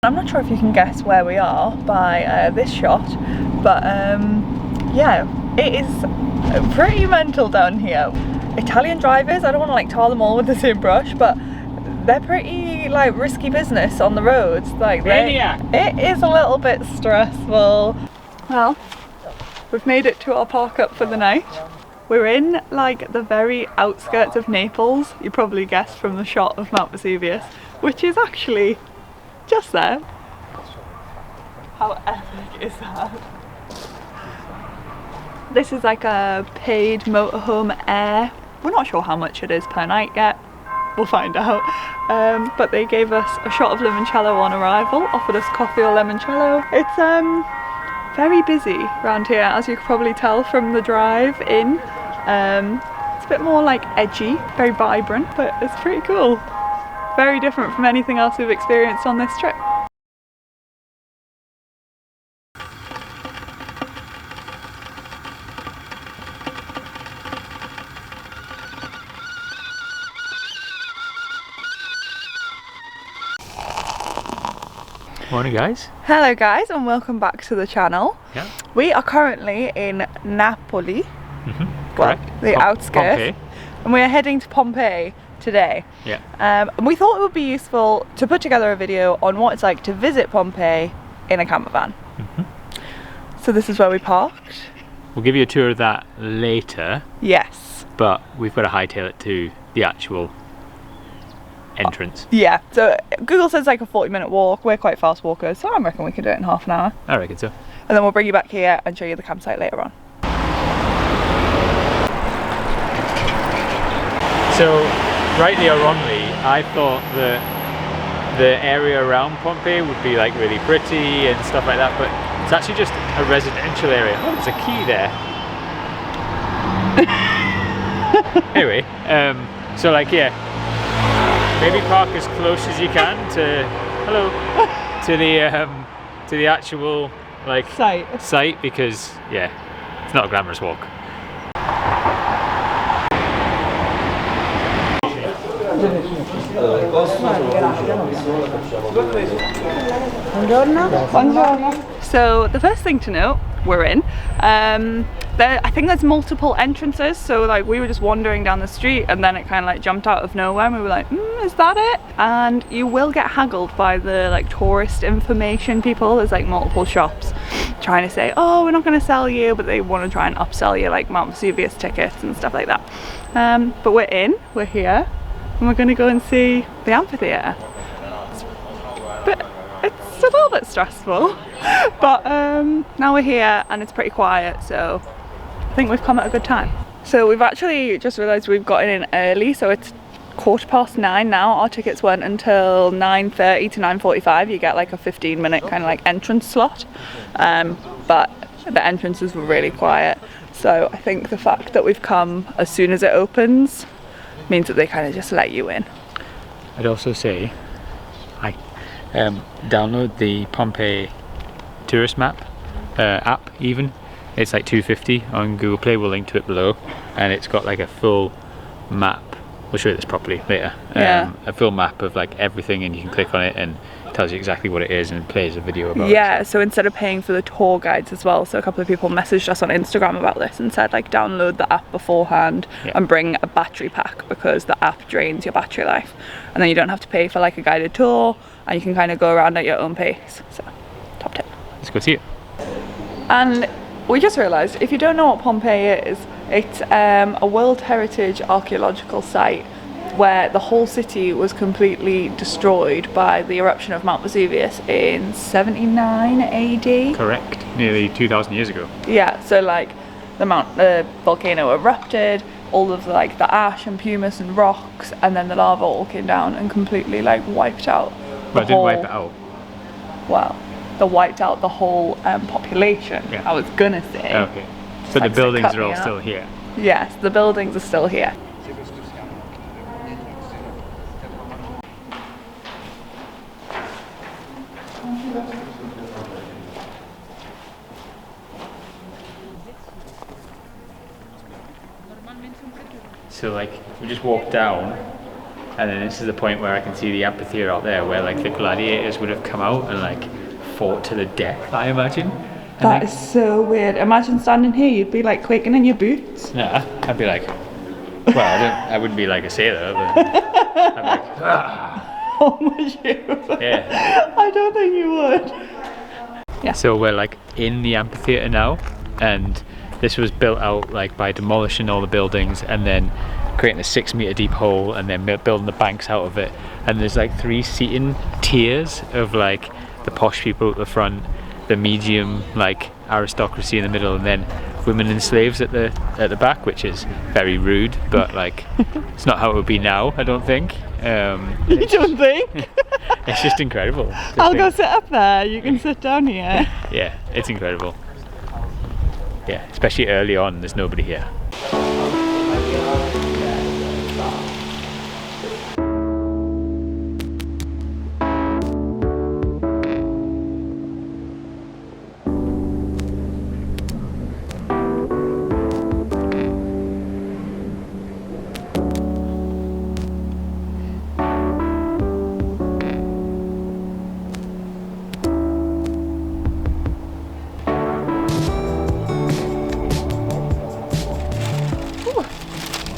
I'm not sure if you can guess where we are by this shot, but yeah, it is pretty mental down here. Italian drivers, I don't want to like tar them all with the same brush, but they're pretty like risky business on the roads. Like it is a little bit stressful. Well, we've made it to our park up for the night. We're in like the very outskirts of Naples. You probably guessed from the shot of Mount Vesuvius, which is actually just there. How epic is that? This is like a paid motorhome air. We're not sure how much it is per night yet. We'll find out. But they gave us a shot of limoncello on arrival, offered us coffee or limoncello. It's very busy around here, as you can probably tell from the drive in. It's a bit more like edgy, very vibrant, but it's pretty cool. Very different from anything else we've experienced on this trip. Morning guys. Hello guys and welcome back to the channel. Yeah. We are currently in Napoli, Correct. The outskirts, Pompeii. And we're heading to Pompeii today. Yeah. And we thought it would be useful to put together a video on what it's like to visit Pompeii in a camper van. So this is where we parked. We'll give you a tour of that later. Yes. But we've got to hightail it to the actual entrance. Yeah, so Google says like a 40-minute walk. We're quite fast walkers, so I reckon we can do it in half an hour. I reckon so. And then we'll bring you back here and show you the campsite later on. So, rightly or wrongly, I thought that the area around Pompeii would be like really pretty and stuff like that, but it's actually just a residential area. Oh, there's a key there. Anyway, so like yeah, maybe park as close as you can to the actual like site because yeah, it's not a glamorous walk. So the first thing to note, we're in. I think there's multiple entrances, so like we were just wandering down the street and then it kind of like jumped out of nowhere and we were like, is that it? And you will get haggled by the like tourist information people. There's like multiple shops trying to say, oh, we're not going to sell you, but they want to try and upsell you like Mount Vesuvius tickets and stuff like that. But we're here and we're going to go and see the amphitheatre. But it's a little bit stressful, but now we're here and it's pretty quiet, so I think we've come at a good time. So we've actually just realised we've gotten in early, so it's 9:15 now. Our tickets weren't until 9:30 to 9:45. You get like a 15-minute kind of like entrance slot, but the entrances were really quiet, so I think the fact that we've come as soon as it opens means that they kind of just let you in. I'd also say download the Pompeii tourist map app. Even it's like $2.50 on Google Play. We'll link to it below, and it's got like a full map. We'll show you this properly later. A full map of like everything, and you can click on it and it tells you exactly what it is and plays a video about it. Yeah, so instead of paying for the tour guides as well, so a couple of people messaged us on Instagram about this and said like download the app beforehand and bring a battery pack because the app drains your battery life, and then you don't have to pay for like a guided tour and you can kind of go around at your own pace. So top tip. Let's go see it. And we just realised, if you don't know what Pompeii is, it's a World Heritage archaeological site where the whole city was completely destroyed by the eruption of Mount Vesuvius in 79 AD. Correct, nearly 2,000 years ago. Yeah, so like the volcano erupted, all of like the ash and pumice and rocks, and then the lava all came down and completely like wiped out. But it didn't wipe it out. Well, they wiped out the whole population. Yeah. I was gonna say. Okay. So the buildings are all still here. Yes, the buildings are still here. So like we just walked down and then this is the point where I can see the amphitheatre out there, where like the gladiators would have come out and like fought to the death, I imagine. And That is so weird. Imagine standing here, you'd be like quaking in your boots. Nah, I'd be like, well, I wouldn't be like a sailor, but I'd be like, ah. Oh, would you? Yeah. I don't think you would. Yeah. So we're like in the amphitheatre now, and this was built out like by demolishing all the buildings and then creating a 6 metre deep hole and then building the banks out of it. And there's like 3 seating tiers of like the posh people at the front, the medium like aristocracy in the middle, and then women and slaves at the back, which is very rude, but like it's not how it would be now, I don't think. You don't think? It's just incredible. I'll go sit up there, you can sit down here. Yeah, it's incredible. Yeah, especially early on, there's nobody here.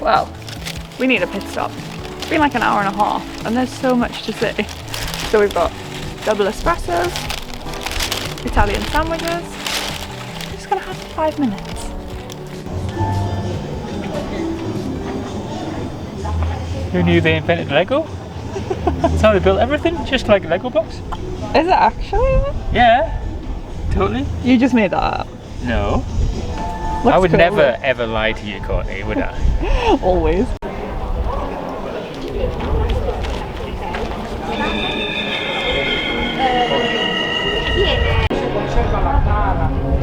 Well, we need a pit stop. It's been like an hour and a half and there's so much to see. So we've got double espressos, Italian sandwiches. I'm just gonna have 5 minutes. Who knew they invented Lego? That's how they built everything, just like Lego blocks. Is it actually? Yeah, totally. You just made that up. No. Looks I would cool. never ever lie to you, Courtney, would I? Always.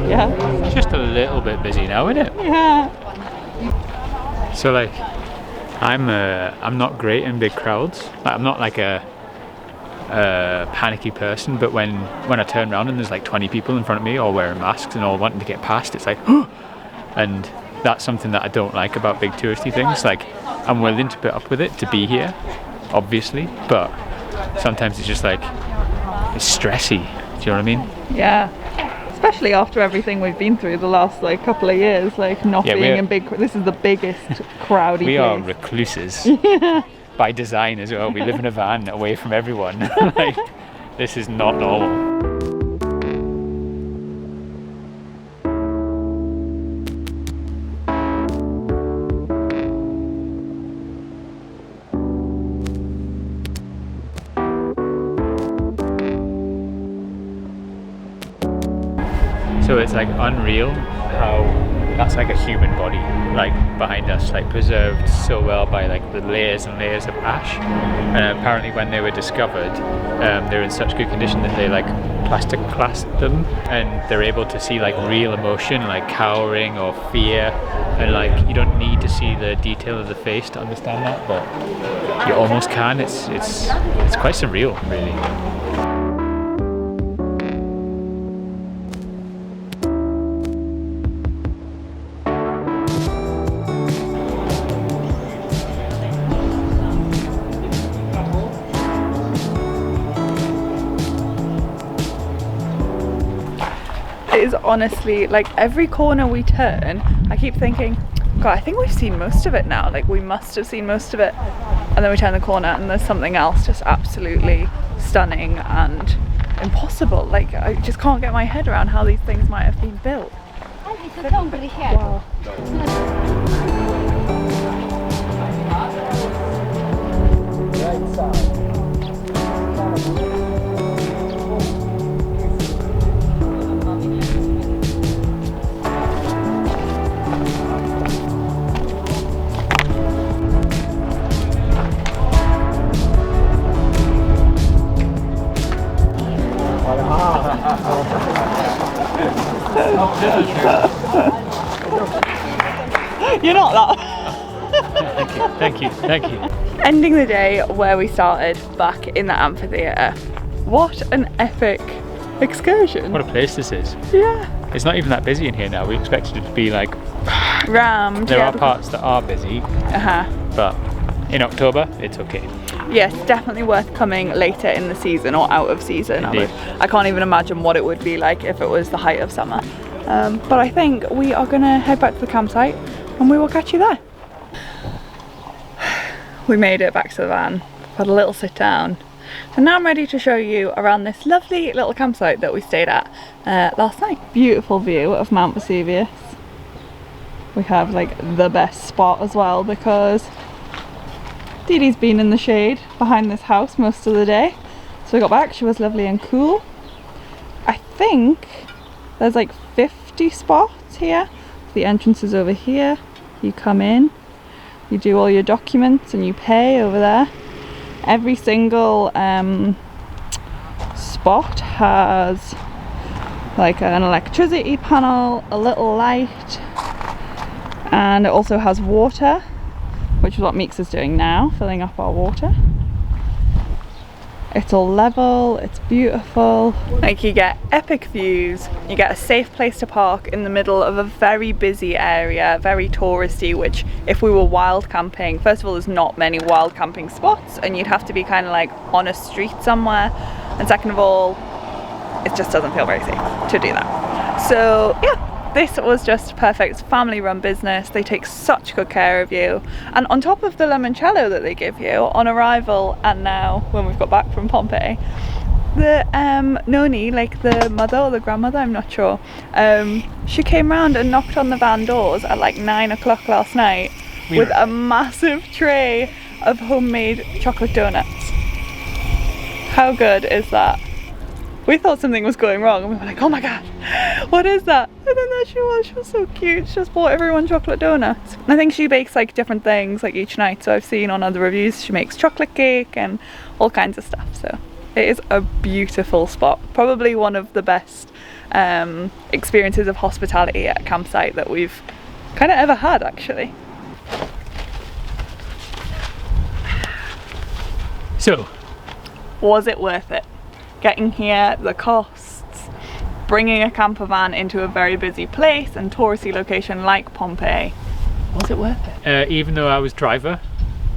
Yeah. It's just a little bit busy now, isn't it? Yeah. So like, I'm not great in big crowds. Like, I'm not like a panicky person, but when I turn around and there's like 20 people in front of me all wearing masks and all wanting to get past, it's like, and that's something that I don't like about big touristy things. Like, I'm willing to put up with it to be here, obviously, but sometimes it's just like, it's stressy. Do you know what I mean? Yeah. Especially after everything we've been through the last like couple of years, like not being in big. This is the biggest crowdy. We place. are recluses by design as well. We live in a van away from everyone. Like, this is not normal. So it's like unreal how that's like a human body, like behind us, like preserved so well by like the layers and layers of ash. And apparently when they were discovered, they're in such good condition that they like plastic clasped them, and they're able to see like real emotion, like cowering or fear, and like you don't need to see the detail of the face to understand that, but you almost can. It's quite surreal, really. It is honestly like every corner we turn, I keep thinking, God, I think we've seen most of it now. Like, we must have seen most of it. And then we turn the corner and there's something else just absolutely stunning and impossible. Like, I just can't get my head around how these things might have been built. Wow. You're not that. Thank you. Ending the day where we started, back in the amphitheatre. What an epic excursion. What a place this is. Yeah. It's not even that busy in here now. We expected it to be like rammed. There are parts that are busy, Uh-huh. but in October it's okay. yes, definitely worth coming later in the season or out of season. I can't even imagine what it would be like if it was the height of summer. But I think we are gonna head back to the campsite and we will catch you there. We made it back to the van, had a little sit down, and now I'm ready to show you around this lovely little campsite that we stayed at last night. Beautiful view of Mount Vesuvius. We have like the best spot as well because DeeDee's been in the shade behind this house most of the day. So we got back, she was lovely and cool. I think there's like 50 spots here. The entrance is over here. You come in, you do all your documents and you pay over there. Every single spot has like an electricity panel, a little light, and it also has water, which is what Meeks is doing now, filling up our water. It's all level, it's beautiful. Like, you get epic views, you get a safe place to park in the middle of a very busy area, very touristy, which if we were wild camping, first of all, there's not many wild camping spots and you'd have to be kind of like on a street somewhere, and second of all, it just doesn't feel very safe to do that. So yeah, this was just perfect family run business. They take such good care of you, and on top of the limoncello that they give you on arrival and now when we've got back from Pompeii, the noni, like the mother or the grandmother, I'm not sure, she came round and knocked on the van doors at like 9 o'clock last night with a massive tray of homemade chocolate donuts. How good is that? We thought something was going wrong and we were like, oh my god, what is that? And then there she was so cute. She just bought everyone chocolate donuts. And I think she bakes like different things like each night, so I've seen on other reviews she makes chocolate cake and all kinds of stuff. So it is a beautiful spot, probably one of the best experiences of hospitality at a campsite that we've kind of ever had, actually. So, was it worth it? Getting here, the costs, bringing a camper van into a very busy place and touristy location like Pompeii, was it worth it? Even though I was driver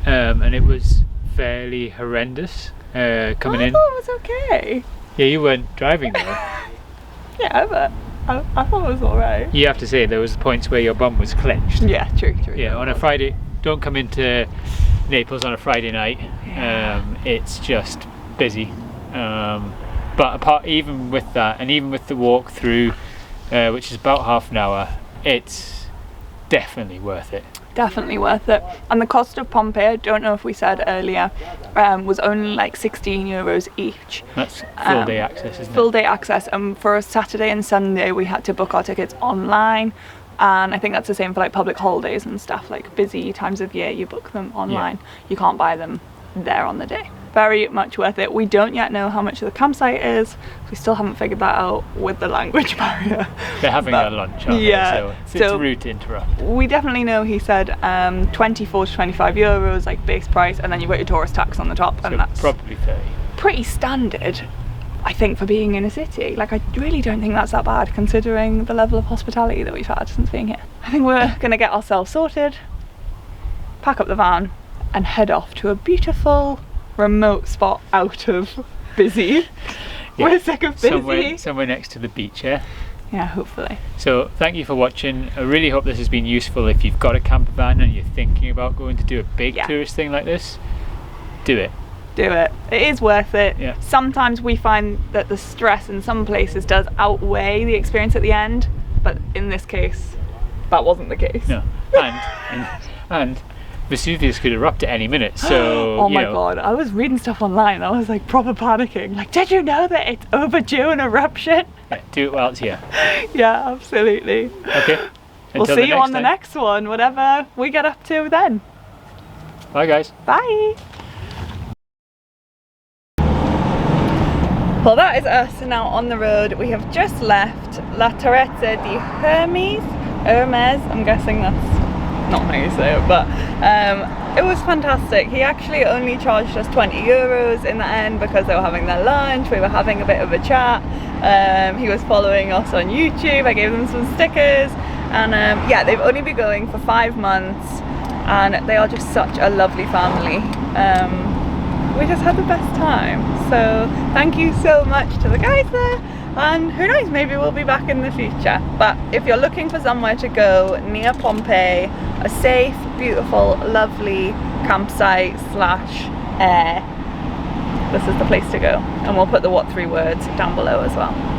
and it was fairly horrendous coming in. I thought it was okay. Yeah, you weren't driving though. Yeah, but I thought it was alright. You have to say there was points where your bum was clenched. Yeah, true. Yeah, on a Friday, don't come into Naples on a Friday night. Yeah. It's just busy. But even with that, and even with the walk through, which is about half an hour, it's definitely worth it. Definitely worth it. And the cost of Pompeii, I don't know if we said earlier, was only like 16 euros each. That's full day access, isn't it? Full day access, and for a Saturday and Sunday we had to book our tickets online, and I think that's the same for like public holidays and stuff, like busy times of year you book them online. Yeah. You can't buy them there on the day. Very much worth it. We don't yet know how much the campsite is. We still haven't figured that out with the language barrier. They're having their lunch, aren't yeah, they? So it's rude to interrupt. We definitely know, he said 24 to 25 euros like base price, and then you've got your tourist tax on the top, and that's probably 30. Pretty standard, I think, for being in a city. Like, I really don't think that's that bad considering the level of hospitality that we've had since being here. I think we're gonna get ourselves sorted, pack up the van and head off to a beautiful remote spot out of busy. Yeah. We're sick of busy. Somewhere next to the beach, yeah? Yeah, hopefully. So thank you for watching. I really hope this has been useful. If you've got a camper van and you're thinking about going to do a big tourist thing like this, do it. Do it. It is worth it. Yeah. Sometimes we find that the stress in some places does outweigh the experience at the end, but in this case, that wasn't the case. No. And Vesuvius could erupt at any minute, so oh my god, I was reading stuff online, I was like proper panicking, like, did you know that it's overdue an eruption? Yeah, do it while it's here. Yeah, absolutely. Okay. We'll see you on the next one, whatever we get up to then. Bye guys. Bye. Well, that is us now on the road. We have just left La Terrezza di Hermes, I'm guessing that's not how you say it, but it was fantastic. He actually only charged us 20 euros in the end because they were having their lunch, we were having a bit of a chat. He was following us on YouTube, I gave them some stickers, and yeah, they've only been going for 5 months and they are just such a lovely family. we just had the best time. So thank you so much to the guys there, and who knows, maybe we'll be back in the future. But if you're looking for somewhere to go near Pompeii, a safe, beautiful, lovely campsite slash air, this is the place to go. And we'll put the what 3 words down below as well.